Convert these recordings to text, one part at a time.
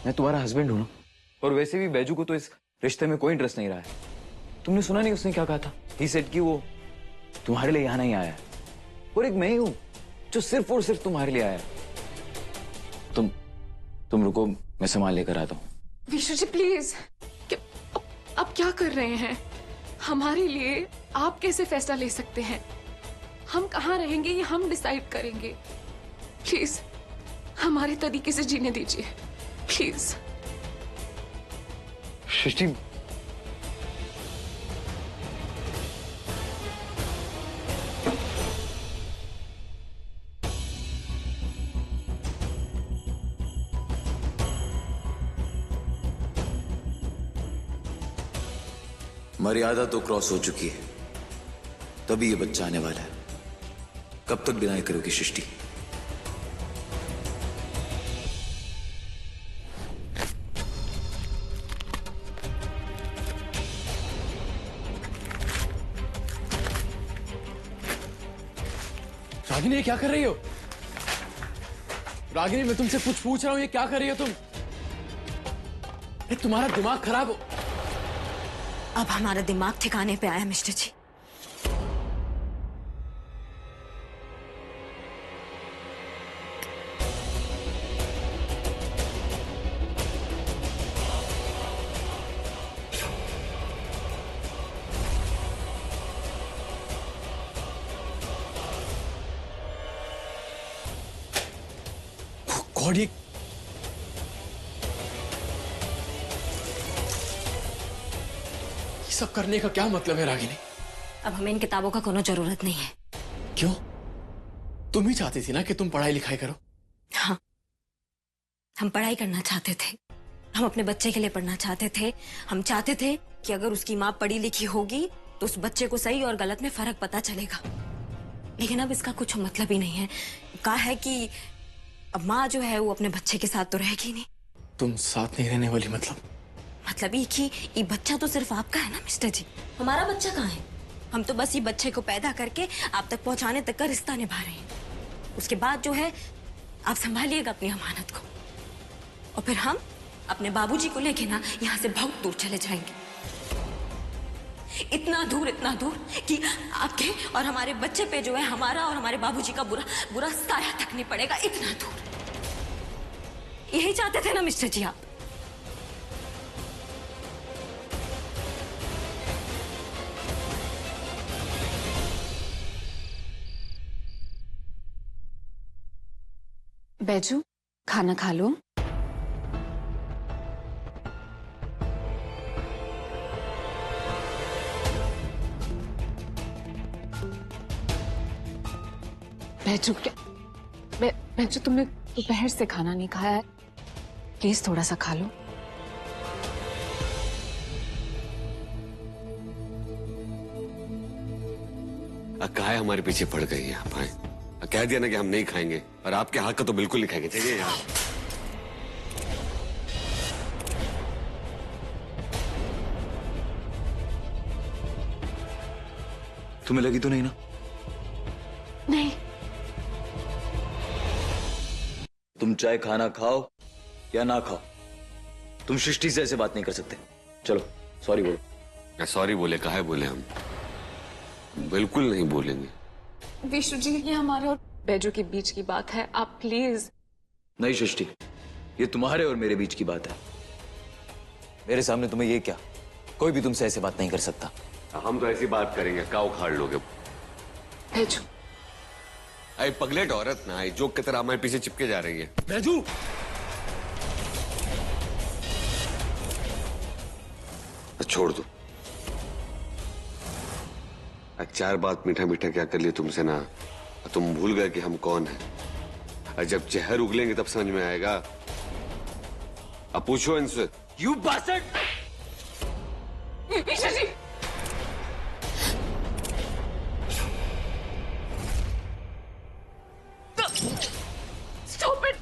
मैं तुम्हारा हस्बैंड हूं ना, और वैसे भी बैजू को तो इस रिश्ते में कोई इंटरेस्ट नहीं रहा है। तुमने सुना नहीं उसने क्या कहा था? ही सेड कि वो तुम्हारे लिए यहाँ नहीं आया है, और एक मैं ही हूं जो सिर्फ और सिर्फ तुम्हारे लिए आया है। तुम रुको, मैं सामान लेकर आता हूँ। विशु जी प्लीज, अब क्या कर रहे हैं? हमारे लिए आप कैसे फैसला ले सकते हैं? हम कहाँ रहेंगे ये हम डिसाइड करेंगे। प्लीज हमारे तरीके से जीने दीजिए, प्लीज। सृष्टि, मर्यादा तो क्रॉस हो चुकी है, तभी ये बच्चा आने वाला है। कब तक डिनाई करोगी सृष्टि? रागिनी, ये क्या कर रही हो? रागिनी, मैं तुमसे कुछ पूछ रहा हूं, ये क्या कर रही हो तुम? तुम्हारा दिमाग खराब हो। अब हमारा दिमाग ठिकाने पे आया मिस्टर जी। गॉड, ये सब करने का क्या मतलब है रागिनी? अब हमें इन किताबों का कोनो जरूरत नहीं है। क्यों? तुम ही चाहती थी ना कि तुम पढ़ाई लिखाई करो। हाँ, हम पढ़ाई करना चाहते थे, हम अपने बच्चे के लिए पढ़ना चाहते थे। हम चाहते थे कि अगर उसकी माँ पढ़ी लिखी होगी तो उस बच्चे को सही और गलत में फर्क पता चलेगा। लेकिन अब इसका कुछ मतलब ही नहीं है। कहा है कि अब माँ जो है वो अपने बच्चे के साथ तो रहेगी नहीं। तुम साथ नहीं रहने वाली? मतलब ये कि ये बच्चा तो सिर्फ आपका है ना मिस्टर जी, हमारा बच्चा कहाँ है? हम तो बस ये बच्चे को पैदा करके आप तक पहुंचाने तक का रिश्ता निभा रहे हैं। उसके बाद जो है आप संभालिएगा अपनी अमानत को, और फिर हम अपने बाबूजी को लेके ना यहाँ से बहुत दूर चले जाएंगे। इतना दूर कि आपके और हमारे बच्चे पे जो है हमारा और हमारे बाबूजी का बुरा साया तक नहीं पड़ेगा। इतना दूर। यही चाहते थे ना मिस्टर जी आप? बैजू, खाना खा लो। बैजू, क्या बैजू, तुमने दोपहर से खाना नहीं खाया है, प्लीज थोड़ा सा खा लो। काहे हमारे पीछे पड़ गई है आप? कह दिया ना कि हम नहीं खाएंगे, और आपके हाथ का तो बिल्कुल नहीं खाएंगे। चलिए यहाँ। तुम्हें लगी तो नहीं ना? नहीं। तुम चाहे खाना खाओ या ना खाओ, तुम सृष्टि से ऐसे बात नहीं कर सकते। चलो सॉरी बोलो। सॉरी बोले काहे बोले? हम बिल्कुल नहीं बोलेंगे। विशु जी, ये हमारे और बैजू के बीच की बात है, आप प्लीज। नहीं सृष्टि, ये तुम्हारे और मेरे बीच की बात है। मेरे सामने तुम्हें ये क्या, कोई भी तुमसे ऐसे बात नहीं कर सकता। हम तो ऐसी बात करेंगे, का उखाड़ लोगे? बैजू, अरे पगलेट औरत ना, जोक की तरह हमारे पीछे चिपके जा रही है। बैजू, छोड़ दो। चार बात मीठा मीठा क्या कर लिए तुमसे ना, तुम भूल गए कि हम कौन हैं। जब जहर उगलेंगे तब समझ में आएगा। अब पूछो इनसे। You bastard! Vishu ji, stop it!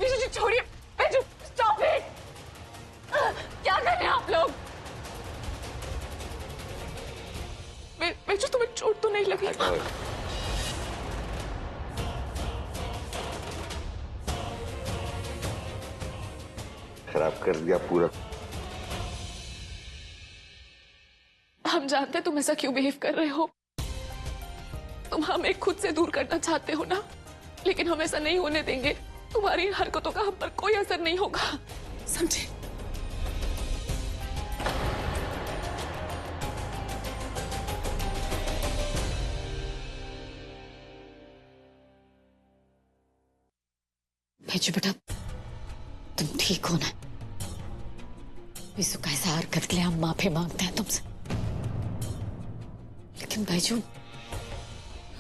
Vishu ji छोड़िए। Baiju, stop it! क्या कर रहे हैं आप लोग? बैजू, तुम्हें चोट तो नहीं लगी? खराब कर दिया पूरा। हम जानते हैं तुम ऐसा क्यों बिहेव कर रहे हो। तुम हमें खुद से दूर करना चाहते हो ना, लेकिन हम ऐसा नहीं होने देंगे। तुम्हारी हरकतों का हम पर कोई असर नहीं होगा, समझे? बैजू बेटा, तुम ठीक हो ना? विशु का ऐसा हरकत के लिए हम माफी मांगते हैं तुमसे, लेकिन बैजू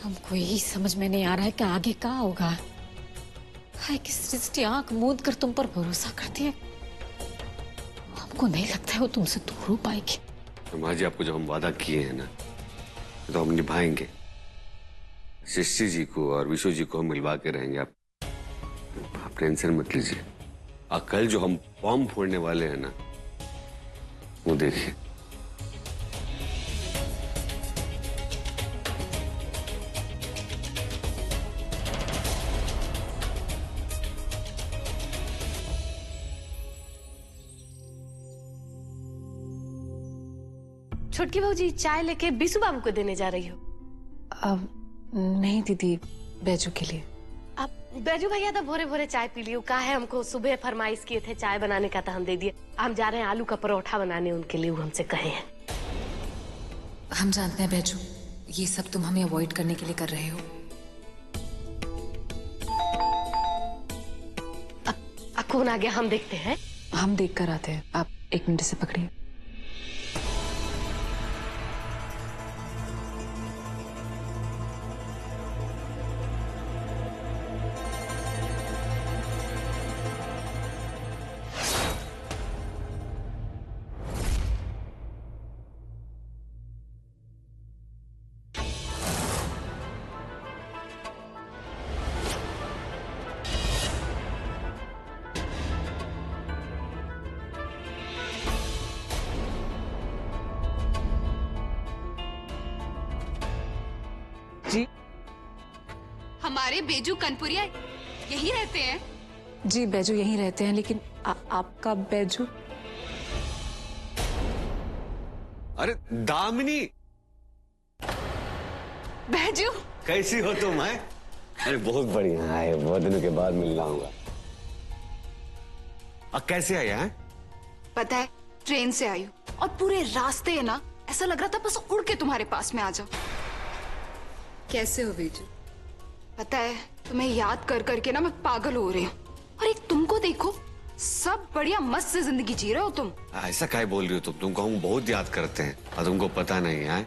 हमको यही समझ में नहीं आ रहा है कि आगे क्या होगा। हाय की सृष्टि आंख मूंद कर तुम पर भरोसा करती है, हमको नहीं लगता है वो तुमसे दूर हो पाएगी। तो माँ जी, आपको जब हम वादा किए हैं ना, तो हम निभाएंगे। सृष्टि जी को और विशु जी को हम मिलवा के रहेंगे। आप टेंशन मत लीजिए। और कल जो हम बॉम्ब फोड़ने वाले हैं ना, वो देखिए। छोटकी बहू जी, चाय लेके बिशु बाबू को देने जा रही हो? अब नहीं दीदी, बैजू के लिए। अब बैजू भैया तो भोरे भोरे चाय पी लियो। कहा है हमको सुबह फरमाइश किए थे चाय बनाने का, तो हम दे दिए। हम जा रहे हैं आलू का परोठा बनाने उनके लिए, वो हमसे कहे हैं। हम जानते हैं बैजू, ये सब तुम हमें अवॉइड करने के लिए कर रहे हो। अब कौन आ गया, हम देखते हैं। हम देख कर आते हैं, आप 1 मिनट से पकड़िए। जी हमारे बेजू कनपुरिया यही रहते हैं? जी, बैजू यहीं रहते हैं, लेकिन आपका बैजू? अरे दामिनी, बैजू कैसी हो तुम? है अरे बहुत बढ़िया है, बहुत दिनों के बाद मिलना होगा। अब कैसे आया है? पता है, ट्रेन से आई हूँ और पूरे रास्ते है ना, ऐसा लग रहा था बस उड़ के तुम्हारे पास में आ जाओ। कैसे हो बेजू? पता है, तुम्हें याद कर करके ना मैं पागल हो रही हूँ। और एक तुमको देखो, सब बढ़िया मस्त से जिंदगी जी रहे हो तुम। ऐसा काहे बोल रही हो तुम? तुमको हम बहुत याद करते हैं और तुमको पता नहीं है।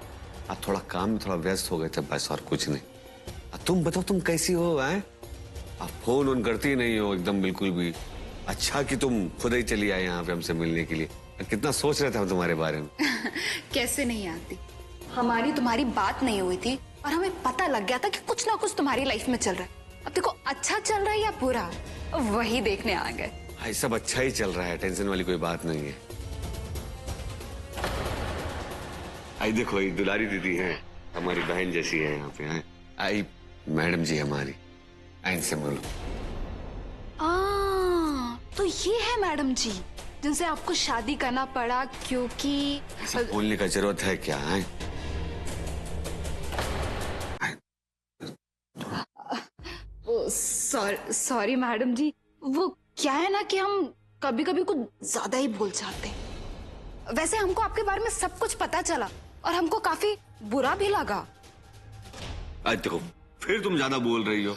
आप थोड़ा काम में थोड़ा व्यस्त हो गए थे, बस, और कुछ नहीं। तुम बताओ, तुम कैसी हो? आप फोन ऑन करती नहीं हो एकदम बिल्कुल भी। अच्छा कि तुम खुद ही चली आए यहाँ पे हमसे मिलने के लिए। कितना सोच रहे थे हम तुम्हारे बारे में। कैसे नहीं आती? हमारी तुम्हारी बात नहीं हुई थी और हमें पता लग गया था कि कुछ ना कुछ तुम्हारी लाइफ में चल रहा है। अब देखो, अच्छा चल रहा है या बुरा, वही देखने आ गए। भाई सब अच्छा ही चल रहा है, टेंशन वाली कोई बात नहीं है। आई देखो, ये दुलारी दीदी है, हमारी बहन जैसी है यहाँ पे। आई मैडम जी हमारी, इनसे मिलो। तो ये है मैडम जी जिनसे आपको शादी करना पड़ा, क्योंकि ऐसा बोलने का जरूरत है क्या? है सॉरी मैडम जी, वो क्या है ना कि हम कभी कभी कुछ ज्यादा ही बोल जाते हैं। वैसे हमको आपके बारे में सब कुछ पता चला और हमको काफी बुरा भी लगा। आज देखो, फिर तुम ज्यादा बोल रही हो।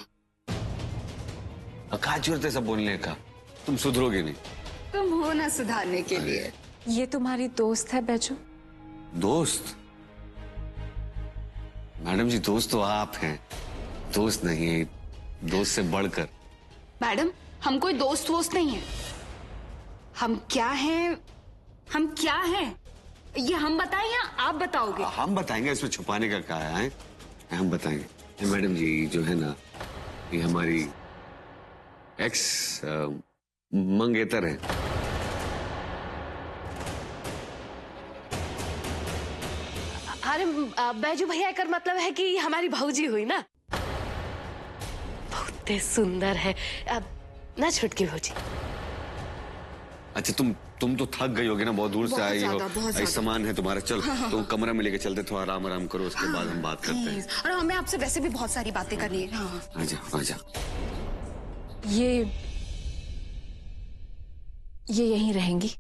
क्या जरूरत है सब बोलने का? तुम सुधरोगे नहीं। तुम हो ना सुधारने के लिए। ये तुम्हारी दोस्त है बैजू? दोस्त? मैडम जी, दोस्त तो आप हैं, दोस्त नहीं है, दोस्त से बढ़कर। मैडम, हम कोई दोस्त वोस्त नहीं है। हम क्या हैं? हम क्या हैं? ये हम बताएं या आप बताओगे? हम बताएंगे, इसमें छुपाने का क्या है? हम बताएंगे। मैडम जी जो है ना, ये हमारी एक्स मंगेतर है। अरे बैजू भैया का मतलब है कि हमारी भौजी हुई ना। बहुत सुंदर है अब ना छोटकी भौजी। अच्छा तुम तो थक गई होगी ना, बहुत दूर से बहुत आई हो। ज्यादा, बहुत ये ज्यादा। सामान है तुम्हारा, चलो तुम कमरा में लेके चलते, थोड़ा आराम आराम करो, उसके बाद हम बात करते हैं। प्लीज, और हमें आपसे वैसे भी बहुत सारी बातें करनी है। हाँ आजा आजा। ये यहीं रहेंगी?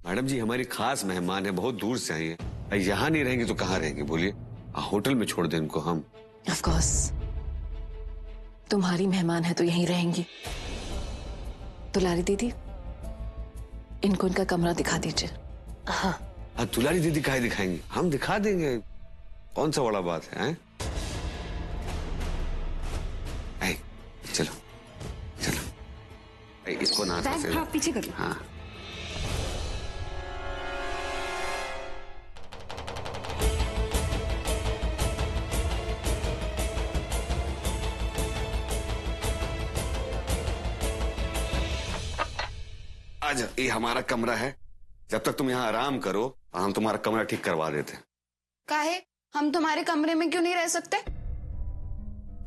मैडम जी हमारी खास मेहमान है, बहुत दूर से आई है, यहाँ नहीं रहेंगे तो कहाँ रहेंगे बोलिए? होटल में छोड़ दें इनको हम? ऑफ कोर्स, तुम्हारी मेहमान है तो यहीं रहेंगी। दुलारी दीदी, इनको इनका कमरा दिखा दीजिए। हाँ दुलारी दीदी काहे दिखाएंगे, हम दिखा देंगे, कौन सा बड़ा बात है? ऐ, चलो चलो, ऐ, इसको ना हाँ, पीछे कर लो। हाँ आजा, ये हमारा कमरा है, जब तक तुम यहाँ आराम करो हम तुम्हारा कमरा ठीक करवा देते हैं। काहे? हम तुम्हारे कमरे में क्यों नहीं रह सकते?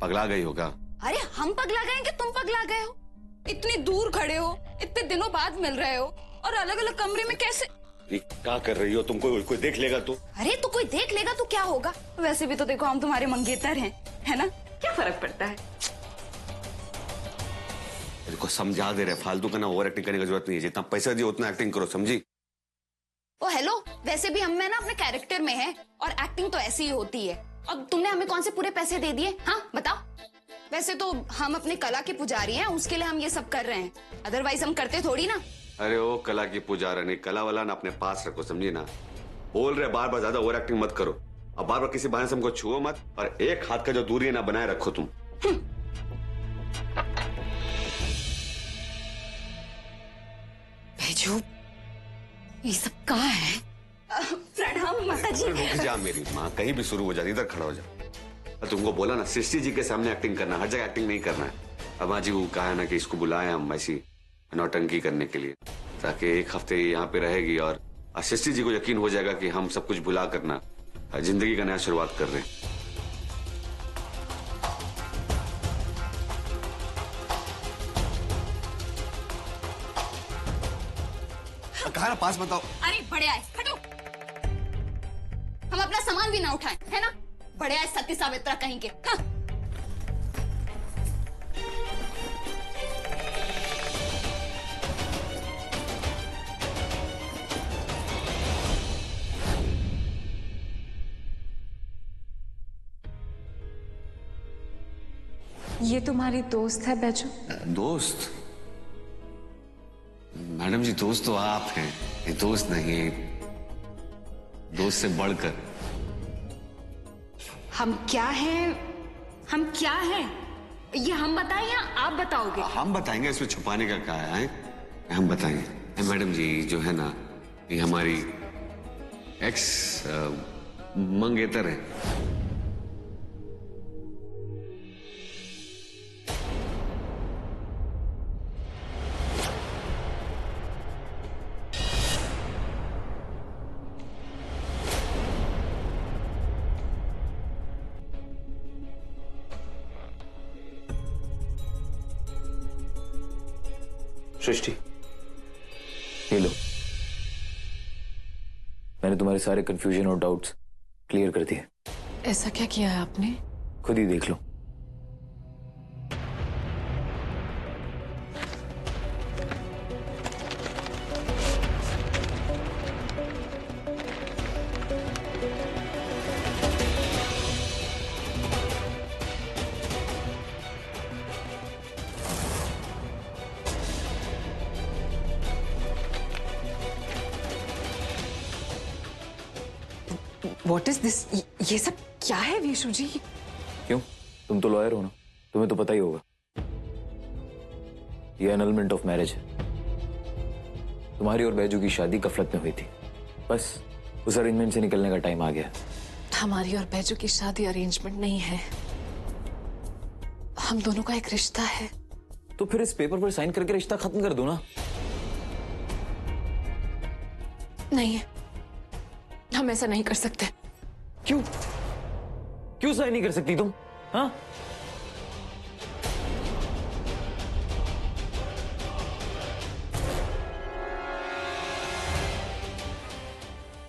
पगला गई होगा? अरे हम पगला गए कि तुम पगला गए हो? इतनी दूर खड़े हो, इतने दिनों बाद मिल रहे हो, और अलग अलग कमरे में कैसे? ये क्या कर रही हो तुम? कोई देख लेगा तो? अरे तो कोई देख लेगा तो क्या होगा? वैसे भी तो देखो हम तुम्हारे मंगेतर हैं, है ना? क्या फर्क पड़ता है? इसको समझा दे रहे, फालतू का ना ओवर एक्टिंग करने की जरूरत नहीं है, जितना पैसा दिया उतना एक्टिंग करो, समझी? ओ हेलो, वैसे भी हम ना अपने कैरेक्टर में है, और एक्टिंग तो ऐसी ही होती है। और तुमने हमें कौन से पूरे पैसे दे दिए? हाँ बताओ। वैसे तो हम अपने कला के पुजारी हैं, उसके लिए हम ये सब कर रहे हैं, अदरवाइज हम करते थोड़ी ना। अरे ओ कला की पुजारा नहीं, कला वाला ना अपने पास रखो, समझी ना? बोल रहे बार बार ज्यादा ओवर एक्टिंग मत करो, अब बार बार किसी बहाने से हमको छुओ मत, और एक हाथ का जो दूरी है ना बनाए रखो तुम। भेजू, ये सब कहाँ है? प्रणाम माता जी। रुक जा मेरी माँ, कहीं भी शुरू हो जाती, इधर खड़ा हो जा। तुमको बोला ना सृष्टि जी के सामने एक्टिंग करना, हर जगह एक्टिंग नहीं करना है। अब माँ जी को कहा है ना कि इसको बुलाए हम ऐसी नौटंकी करने के लिए, ताकि एक हफ्ते यहाँ पे रहेगी और सृष्टि जी को यकीन हो जाएगा कि हम सब कुछ भुला करना जिंदगी का नया शुरुआत कर रहे हैं। कहा पास बताओ। अरे बड़े आए, हटो। हम अपना सामान भी ना उठाएं, है ना? बड़े आए सती सावित्रा कहीं के। हाँ। ये तुम्हारी दोस्त है बैजू? दोस्त? मैडम जी दोस्त तो आप हैं, ये दोस्त नहीं है, दोस्त से बढ़कर। हम क्या हैं? हम क्या हैं? ये हम बताएं या आप बताओगे? हम बताएंगे, इसमें छुपाने का क्या है? हम बताएंगे। मैडम जी जो है ना, ये हमारी एक्स मंगेतर है। सृष्टि, ये लो, मैंने तुम्हारे सारे कंफ्यूजन और डाउट्स क्लियर कर दिए। ऐसा क्या किया है आपने? खुद ही देख लो। What is this? ये सब क्या है वीशु जी? क्यों, तुम तो लॉयर हो ना, तुम्हें तो पता ही होगा। ये एनलमेंट ऑफ मैरिज है। तुम्हारी और बैजू की शादी गफलत में हुई थी, बस उस अरेंजमेंट से निकलने का टाइम आ गया। हमारी और बैजू की शादी अरेंजमेंट नहीं है, हम दोनों का एक रिश्ता है। तो फिर इस पेपर पर साइन करके रिश्ता खत्म कर दो ना। नहीं, हम ऐसा नहीं कर सकते। क्यों? क्यों साइन नहीं कर सकती तुम? हाँ?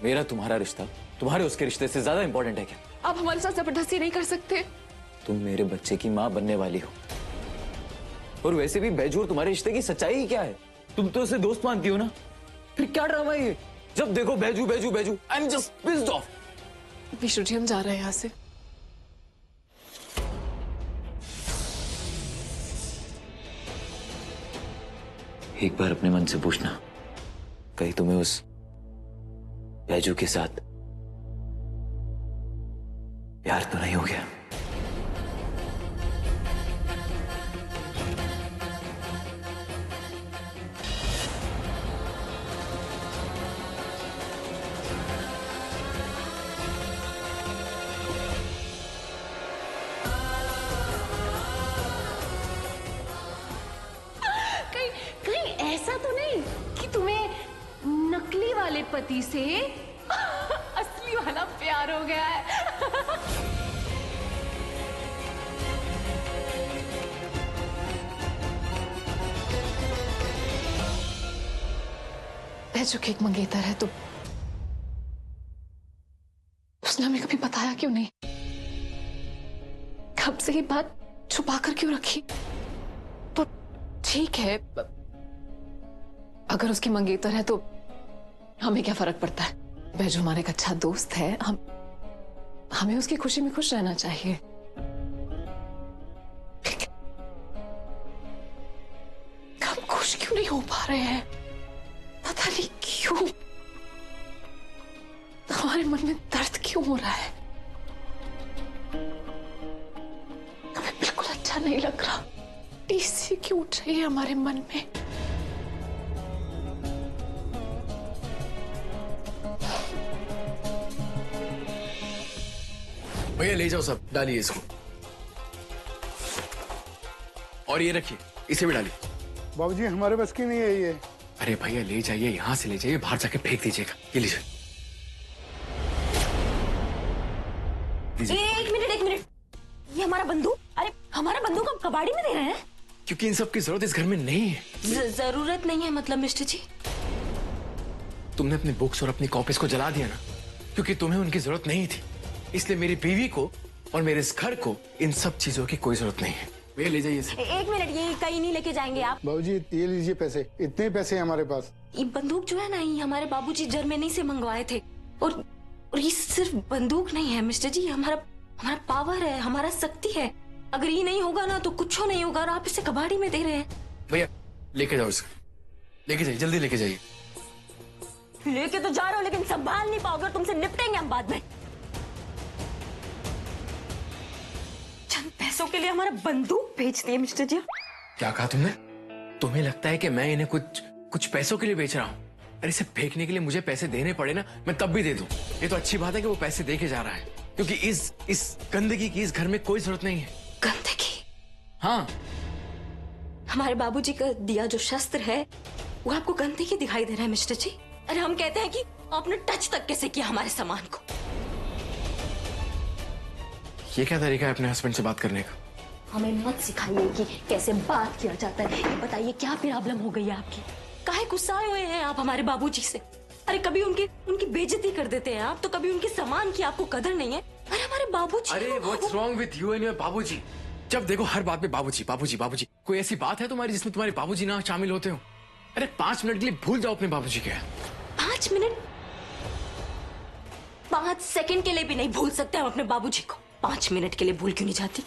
मेरा तुम्हारा रिश्ता तुम्हारे उसके रिश्ते से ज्यादा इंपॉर्टेंट है क्या? आप हमारे साथ जबरदस्ती नहीं कर सकते। तुम मेरे बच्चे की माँ बनने वाली हो, और वैसे भी बैजू और तुम्हारे रिश्ते की सच्चाई ही क्या है? तुम तो उसे दोस्त मानती हो ना, फिर क्या ड्रामा है ये? जब देखो Baiju Baiju Baiju, I am just pissed off. Vishnu ji हम जा रहे हैं यहाँ से। एक बार अपने मन से पूछना, कहीं तुम्हें उस बैजू के साथ प्यार तो नहीं हो गया? ऐसा तो नहीं कि तुम्हें नकली वाले पति से असली वाला प्यार हो गया है। बैजू के एक मंगेतर है तो उसने हमें कभी बताया क्यों नहीं? कब से ये बात छुपा कर क्यों रखी? तो ठीक है, अगर उसकी मंगेतर है तो हमें क्या फर्क पड़ता है? बैजू हमारे एक अच्छा दोस्त है, हमें उसकी खुशी में खुश रहना चाहिए। हम खुश क्यों नहीं हो पा रहे हैं? पता नहीं क्यों हमारे मन में दर्द क्यों हो रहा है? हमें बिल्कुल अच्छा नहीं लग रहा। टीसी क्यों उठ रही है हमारे मन में? भैया ले जाओ, सब डालिए इसको, और ये रखिए, इसे भी डालिए। बाबूजी हमारे बस की नहीं है ये। अरे भैया ले जाइए, यहां से ले जाइए, बाहर जाके फेंक दीजिएगा। ये लीजिए। एक मिनट, ये हमारा बंदूक? अरे हमारा बंदूक हम कबाड़ी में दे रहे हैं? क्योंकि इन सब की जरूरत इस घर में नहीं है। जरूरत नहीं है मतलब मिस्टर जी? तुमने अपने बुक्स और अपनी कॉपीज को जला दिया ना, क्योंकि तुम्हें उनकी जरूरत नहीं थी। इसलिए मेरी बीवी को और मेरे इस घर को इन सब चीजों की कोई जरूरत नहीं है। भैया ले जाइए इसे। एक मिनट, ये कहीं नहीं लेके जाएंगे आप। बाबूजी ये लीजिए पैसे, इतने पैसे हैं हमारे पास। ये बंदूक जो है ना, ये हमारे बाबूजी जर्मनी से मंगवाए थे, और ये सिर्फ बंदूक नहीं है मिस्टर जी, हमारा पावर है, हमारा शक्ति है। अगर ये नहीं होगा ना तो कुछ नहीं होगा, और आप इसे कबाड़ी में दे रहे हैं। भैया लेके जाओ इसे, लेके जाइए, जल्दी लेके जाइए। लेके तो जा रहे हो लेकिन संभाल नहीं पाओगे, तुमसे निपटेंगे हम बाद में। चंद पैसों के लिए हमारा बंदूक बेच दिए मिस्टर जी। क्या कहा तुमने? तुम्हें लगता है कि मैं इन्हें कुछ पैसों के लिए बेच रहा हूँ? अरे इसे फेंकने के लिए मुझे पैसे देने पड़े ना, मैं तब भी दे दूं। ये तो अच्छी बात है कि वो पैसे दे के जा रहा है, क्योंकि इस गंदगी की इस घर में कोई जरूरत नहीं है। गंदगी? हाँ, हमारे बाबूजी का दिया जो शस्त्र है वो आपको गंदगी दिखाई दे रहा है मिस्टर जी? अरे हम कहते हैं कि आपने टच तक कैसे किया हमारे सामान को? ये क्या तरीका है अपने हस्बैंड से बात करने का? हमें मत सिखाइए कि कैसे बात किया जाता है। ये बताइए क्या प्रॉब्लम हो गई है आपकी? काहे गुस्साए हुए हैं आप हमारे बाबूजी से? अरे कभी उनकी बेइज्जती कर देते हैं आप, तो कभी उनके सामान की आपको कदर नहीं है। अरे हमारे बाबूजी। अरे what's wrong with you and your बाबूजी? जब देखो हर बात में बाबूजी बाबूजी बाबूजी। कोई ऐसी बात है तुम्हारी जिसमें तुम्हारे बाबूजी ना शामिल होते हो? अरे 5 मिनट के लिए भूल जाओ अपने बाबूजी के। 5 मिनट? 5 सेकंड के लिए भी नहीं भूल सकते हम अपने बाबूजी को। 5 मिनट के लिए भूल क्यों नहीं जाती?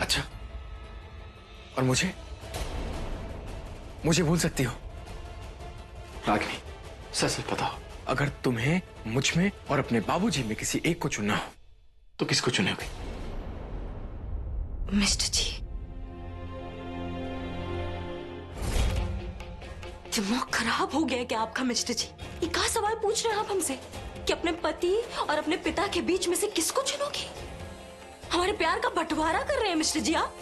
अच्छा, और मुझे भूल सकती हो? रागिनी सच बताओ, अगर तुम्हें मुझ में और अपने बाबूजी में किसी एक को चुनना हो तो किसको चुनोगे? मिस्टर जी, दिमाग खराब हो गया है क्या आपका मिस्टर जी? ये क्या सवाल पूछ रहे हैं आप हमसे कि अपने पति और अपने पिता के बीच में से किसको चुनोगे? हमारे प्यार का बंटवारा कर रहे हैं मिस्टर जी आप?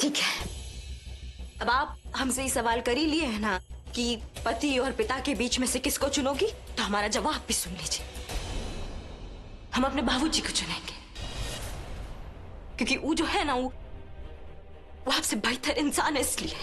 ठीक है, अब आप हमसे ये सवाल कर ही लिए है ना कि पति और पिता के बीच में से किसको चुनोगी, तो हमारा जवाब भी सुन लीजिए। हम अपने बाबूजी को चुनेंगे, क्योंकि वो जो है ना वो आपसे बेहतर इंसान है इसलिए।